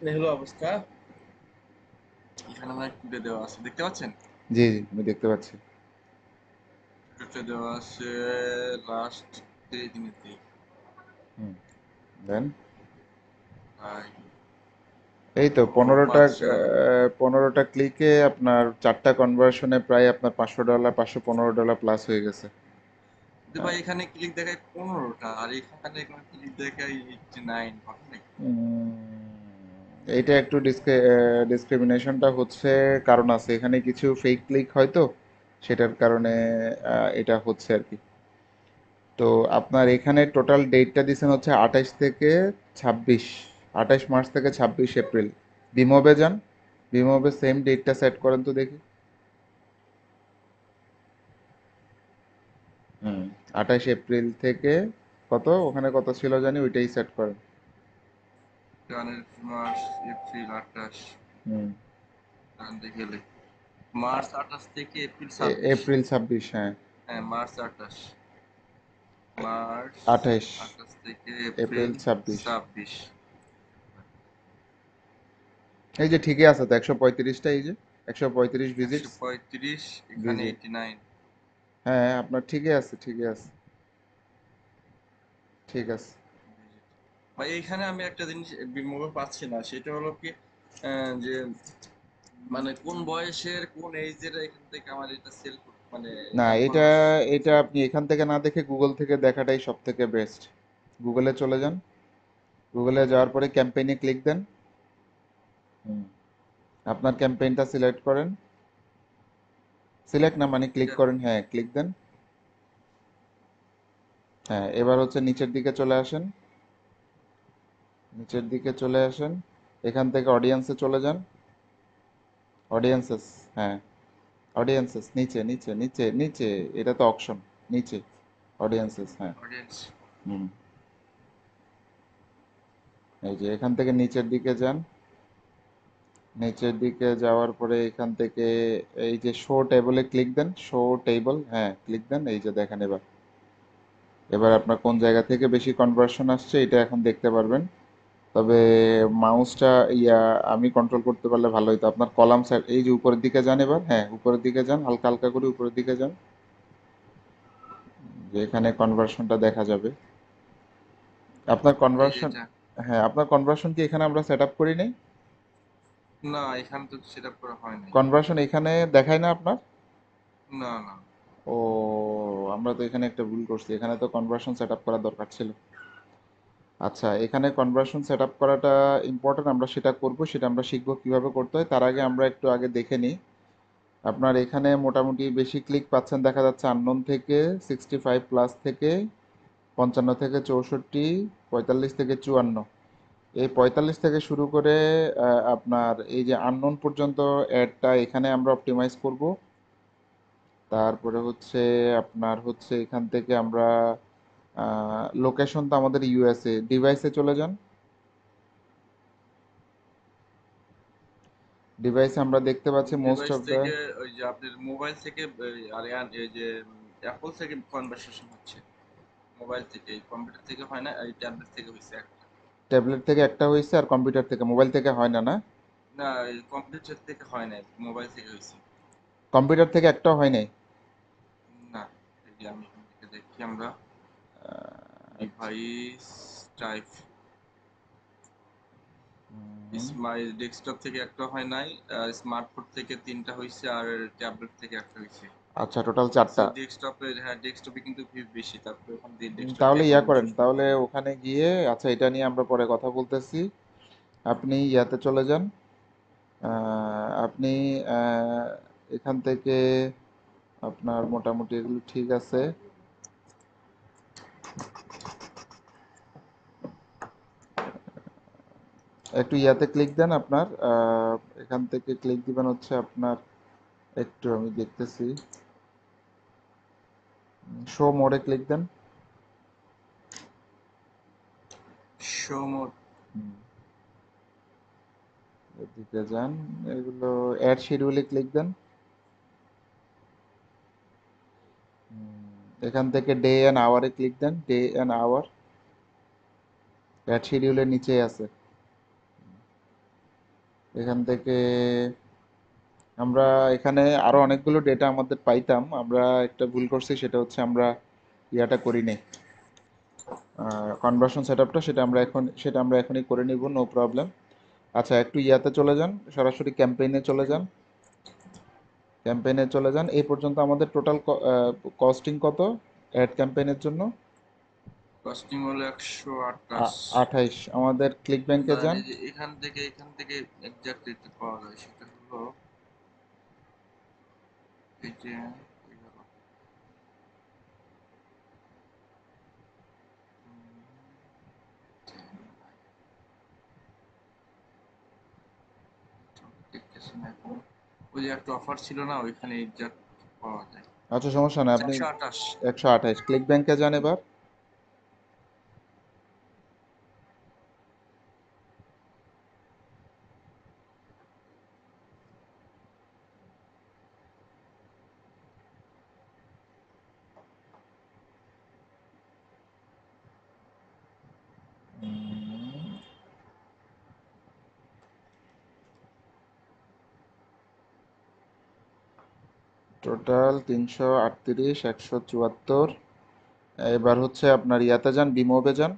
এই হলো অবস্থা। এখানে আমার টুডে দেওয়া আছে, দেখতে পাচ্ছেন? জি, জি, আমি দেখতে পাচ্ছি। টুডে দেওয়া আছে লাস্ট 3 দিনেতে। হুম, দেন তাই এই তো তো পাচ্ছি না। 15টা ক্লিকে আপনার 4টা কনভার্সনে প্রায় আপনার $500 $515 প্লাস হয়ে গেছে। কিন্তু ভাই এখানে ক্লিক দেখায় 15টা, আর এখানে ক্লিক দেখায় 89 ঘটনা কি? উম, এইটা একটু ডিসক্রিমিনেশনটা হচ্ছে, কারণ আছে এখানে কিছু ফেক ক্লিক হয়তো সেটার কারণে এটা হচ্ছে আর কি। তো আপনার এখানে টোটাল ডেটটা দিয়েছেন হচ্ছে 28 থেকে 26, 28 মার্চ থেকে 26 এপ্রিল। বিমোবে যান, বিমোবে সেম ডেটটা সেট করেন তো দেখি। হুম, 28 এপ্রিল থেকে কত ওখানে কত ছিল জানি, ওইটাই সেট করেন। জানুয়ারি, মার্চ, এপ্রিল 28, হুম, ডান দিকে গেলে মার্চ 28 থেকে এপ্রিল 26। এপ্রিল 26, হ্যাঁ। হ্যাঁ, মার্চ 28, মার্চ 28, 28 থেকে এপ্রিল এপ্রিল 26। 26। এই যে ঠিকই আছে তো, 135টা, এই যে 135 ভিজিটস। 135, এখানে ভিজিট, 89। হ্যাঁ আপনার ঠিকই আছে, ঠিকই আছে, ঠিক আছে। ভাই এইখানে আমি একটা জিনিস বিমূল্য পাচ্ছি না, সেটা হলো কি, যে মানে কোন বয়সের কোন এইজের এখান থেকে আমার এটা সেল, মানে না, এটা কনভার্সন এটা হচ্ছে। আপনি এখান থেকে না দেখে গুগল থেকে দেখাটাই সব থেকে বেস্ট। গুগলে চলে যান, গুগলে যাওয়ার পরে ক্যাম্পেইনে ক্লিক দেন। হুম, আপনার ক্যাম্পেইনটা সিলেক্ট করেন, সিলেক্ট না মানে ক্লিক এটা করেন, হ্যাঁ ক্লিক দেন। হ্যাঁ, এবার হচ্ছে নিচের দিকে চলে আসেন, নিচের দিকে চলে আসেন, এখান থেকে অডিয়েন্সে চলে যান। অডিয়েন্সেস, হ্যাঁ, অডিয়েন্সেস, নিচে নিচে নিচে নিচে, এটা তো অপশন, নিচে অডিয়েন্সেস, হ্যাঁ। অডিয়েন্স। হুম, এই যে এখান থেকে নিচের দিকে যান, নিচের দিকে যাওয়ার পরে এখান থেকে এই যে শো টেবলে ক্লিক দেন, শো টেবল, হ্যাঁ ক্লিক দেন। এই যে দেখেন, এবার এবার আপনার কোন জায়গা থেকে বেশি কনভার্সন আসছে এটা এখন দেখতে পারবেন। তবে মাউসটা ইয়া আমি কন্ট্রোল করতে পারলে ভালো হতো। আপনার কলাম সাইড, এই যে উপরের দিকে যান, এবার হ্যাঁ উপরের দিকে যান, হালকা হালকা করে উপরের দিকে যান, যে এখানে কনভার্সনটা দেখা যাবে আপনার এই যে কনভার্সন। এটা, হ্যাঁ, আপনার কনভার্সন কি এখানে আমরা সেট আপ করি নাই? না এখানে তো সেট আপ করা হয় নাই। কনভার্সন এখানে দেখায় না আপনার? না না। ও, আমরা তো এখানে একটা ভুল করছি, এখানে তো কনভার্সন সেট আপ করা দরকার ছিল। আচ্ছা, এখানে কনভার্সন সেট আপ করাটা ইম্পর্টেন্ট, আমরা সেটা করব, সেটা আমরা শিখবো কিভাবে করতে হয়। তার আগে আমরা একটু আগে দেখে নিই। আপনার এখানে মোটামুটি বেশি ক্লিক পাচ্ছেন দেখা যাচ্ছে আননোন থেকে, 65 প্লাস থেকে, 55 থেকে 64, 45 থেকে 54। এই 45 থেকে শুরু করে আপনার এই যে আননোন পর্যন্ত অ্যাডটা এখানে আমরা অপটিমাইজ করব। তারপরে হচ্ছে আপনার হচ্ছে এখান থেকে আমরা লোকেশন তো আমাদের ইউএসএ, ডিভাইসে চলে যান। ডিভাইসে আমরা দেখতে পাচ্ছি মোস্ট ডিভাইস অফ দ্য, থেকে, ওই যে আপনার মোবাইল থেকে, আর এই যে অ্যাপল থেকে কনভারসেশন হচ্ছে। মোবাইল থেকে, কম্পিউটার থেকে হয় না, এই ট্যাবলেট থেকে হয়েছে একটা। ট্যাবলেট থেকে একটা হয়েছে আর কম্পিউটার থেকে, মোবাইল থেকে হয় না, না? না, কম্পিউটার থেকে হয় নাই, মোবাইল থেকে হয়েছে। কম্পিউটার থেকে একটাও হয় নাই? না, এই যে আমি এখান থেকে দেখি, আমরা আচ্ছা, ডিভাইস টাইপ, হুম, ডেস্কটপ থেকে একটা হয় নাই, স্মার্টফোন থেকে 3টা হয়েছে, আর ট্যাবলেট থেকে একটা হয়েছে। আচ্ছা, টোটাল 4টা। ডেস্কটপে, হ্যাঁ ডেস্কটপে কিন্তু ভিউ বেশি, তারপরে ওখান দিয়ে ডেস্কটপ তাহলে দিয়ে ইয়া করেন, কনভারসেশন তাহলে করি। ওখানে গিয়ে, আচ্ছা এটা নিয়ে আমরা পরে কথা বলতেছি। আপনি ইয়াতে চলে যান, আপনি আহ, এখান থেকে আপনার মোটামুটি এগুলো ঠিক আছে। একটু ইয়াতে ক্লিক দেন আপনার, এখান থেকে ক্লিক দিবেন হচ্ছে আপনার, একটু আমি দেখতেছি, শো মোডে ক্লিক দেন। সমর। হুম, এদিকে যান, এগুলো অ্যাড শিডিউলে ক্লিক দেন। এখান থেকে ডে অ্যান্ড আওয়ারে ক্লিক দেন, ডে অ্যান্ড আওয়ার, অ্যাড শিডিউলের নিচেই আছে। এখান থেকে আমরা এখানে আরো অনেকগুলো ডেটা আমাদের পাইতাম, আমরা একটা ভুল করছি, সেটা হচ্ছে আমরা ইয়াটা করি নাই, কনভার্সন সেটআপটা, সেটা আমরা এখনই করে নিব, নো প্রবলেম। আচ্ছা, একটু ইয়াতে চলে যান, সরাসরি ক্যাম্পেইনে চলে যান। ক্যাম্পেইনে চলে যান। এই পর্যন্ত আমাদের টোটাল কস্টিং কত অ্যাড ক্যাম্পেইনের জন্য? কস্টিং হলো 128। 28। আমাদের ক্লিক ব্যাংকে ধরেন যান। এই যে এখান থেকে এক্সাক্ট রেট পাওয়া যায়, সেটা হলো এই যে এই হলো, দেখতেছি না এখন। ওই যে একটা অফার ছিল না, ওইখানে এক্সাক্ট পাওয়া যায়। আচ্ছা, সমস্যা নেই, আপনি 128। 128 ক্লিক ব্যাংকে যান এবার। টোটাল 338, 174। এবার হচ্ছে আপনার ইয়াতে যান, বিমোবে যান।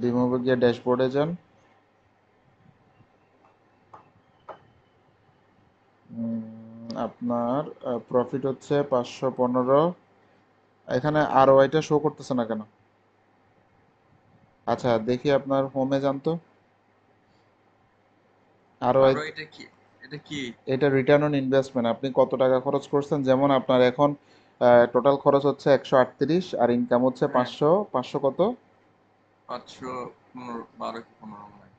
বিমোবে গিয়ে ড্যাশবোর্ডে যান। আপনার প্রফিট হচ্ছে 515। এখানে আর ওয়াইটা শো করতেছে না কেন? আচ্ছা, দেখি আপনার হোমে যান তো। আর ওয়াই, আরো এটা কি? এটা কি? এটা রিটার্ন অন ইনভেস্টমেন্ট, আপনি কত টাকা খরচ করছেন। যেমন আপনার এখন টোটাল খরচ হচ্ছে 138, আর ইনকাম হচ্ছে হ্যাঁ, 500। 500 কত? 512 কি 15 মনে হয়।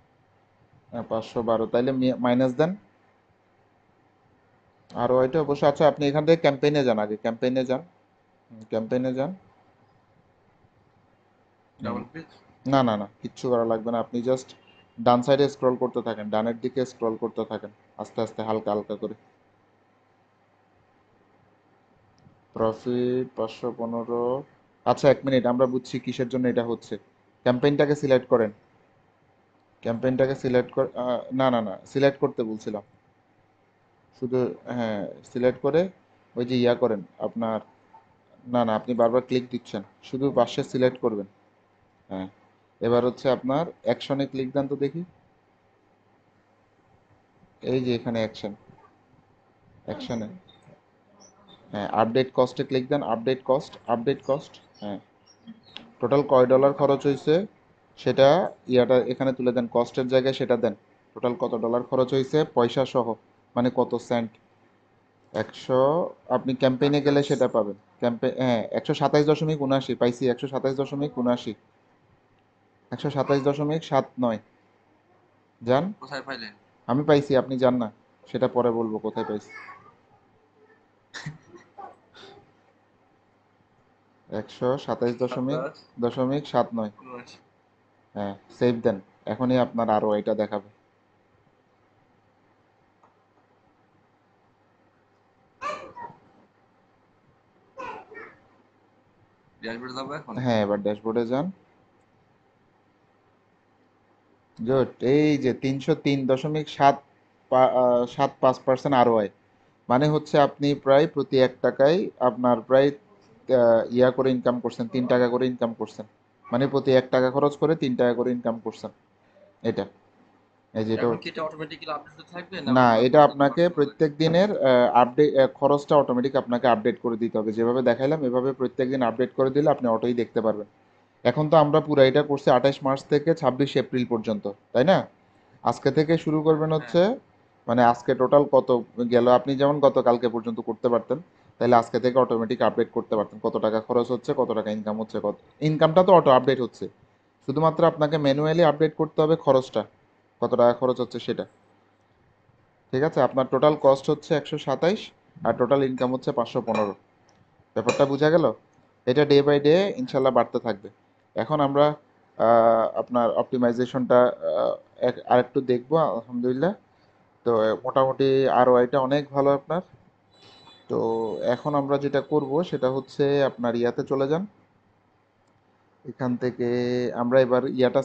512, তাইলে মাইনাস দেন। আর ওইটা অবশ্য, আচ্ছা আপনি এখান থেকে ক্যাম্পেইনে যান, আগে ক্যাম্পেইনে যান। ক্যাম্পেইনে যান। হুম, ডাবল পেজ। না না না, কিচ্ছু করা লাগবে না, আপনি জাস্ট ডান সাইডে স্ক্রল করতে থাকেন, ডানের দিকে স্ক্রল করতে থাকেন, আস্তে আস্তে হালকা হালকা করে। প্রফিট 515। আচ্ছা, 1 মিনিট, আমরা বুঝছি কিসের জন্য এটা হচ্ছে। ক্যাম্পেইনটাকে সিলেক্ট করেন। ক্যাম্পেইনটাকে সিলেক্ট কর, না না না, সিলেক্ট করতে বলছিলাম শুধু। হ্যাঁ, সিলেক্ট করে ওই যে ইয়া করেন আপনার, না না, আপনি বারবার ক্লিক দিচ্ছেন, শুধু পাশে সিলেক্ট করবেন। হ্যাঁ, এবার হচ্ছে আপনার অ্যাকশনে ক্লিক দেন তো দেখি। এই যে এখানে অ্যাকশন, অ্যাকশনে, হ্যাঁ, আপডেট কস্টে ক্লিক দেন, আপডেট কস্ট, আপডেট কস্ট। হ্যাঁ, টোটাল কয় ডলার খরচ হয়েছে সেটা ইয়াটা এখানে তুলে দেন, কস্টের জায়গায় সেটা দেন। টোটাল কত ডলার খরচ হয়েছে পয়সা সহ, মানে কত সেন্ট। 100, আপনি ক্যাম্পেইনে গেলে 28। সেটা পাবেন। হ্যাঁ, 127.79 পাইছি, 127.79। 127.79 যান। কোথায় পাইলেন? আমি পাইছি, আপনি যান না, সেটা পরে বলবো কোথায় পাইছি। 127.79। 27, 79। হ্যাঁ, সেভ দেন। এখনই আপনার আরও এটা দেখাবে। ড্যাশবোর্ডে যাবো এখন। হ্যাঁ, এবার ড্যাশবোর্ডে যান। গুড, এই যে 303.75% আরওআই, মানে হচ্ছে আপনি প্রায় প্রতি 1 টাকায় আপনার প্রায় ইয়া করে ইনকাম করছেন, 3 টাকা করে ইনকাম করছেন। মানে প্রতি 1 টাকা খরচ করে 3 টাকা করে ইনকাম করছেন। এটা, এই যেটা এখন কি হচ্ছে। এটা অটোমেটিক্যালি আপডেট হতে থাকবে, না না, আমার এটা কোনো কিছু আপনাকে করা লাগবে? প্রত্যেক দিনের আপডেট, খরচটা অটোমেটিক আপনাকে আপডেট করে দিতে হবে, যেভাবে দেখাইলাম এভাবে প্রত্যেক দিন আপডেট করে দিলে আপনি অটোই দেখতে পারবেন। এখন তো আমরা পুরো এটা করছি 28 মার্চ থেকে 26 এপ্রিল পর্যন্ত, তাই না? আজকে থেকে শুরু করবেন হ্যাঁ। হচ্ছে, মানে আজকে টোটাল কত গেল, আপনি যেমন গতকালকে পর্যন্ত করতে পারতেন, তাহলে আজকে থেকে অটোমেটিক আপডেট করতে পারতেন, কত টাকা খরচ হচ্ছে, কত টাকা ইনকাম হচ্ছে, কত ইনকামটা তো অটো আপডেট হচ্ছে। শুধুমাত্র আপনাকে ম্যানুয়ালি আপডেট করতে হবে খরচটা, কত টাকা খরচ হচ্ছে সেটা। ঠিক আছে, আপনার টোটাল কস্ট হচ্ছে 127, আর টোটাল ইনকাম হচ্ছে 515। ব্যাপারটা বোঝা গেল? এটা ডে বাই ডে ইনশাল্লাহ বাড়তে থাকবে। এখন আমরা আপনার অপটিমাইজেশনটা আরেকটু দেখবো, আলহামদুলিল্লাহ। তো মোটামুটি আরওআইটা অনেক ভালো আপনার। তো এখন আমরা যেটা করব সেটা হচ্ছে আপনার ইয়াতে চলে যান। এখান থেকে আমরা এবার ইয়াটা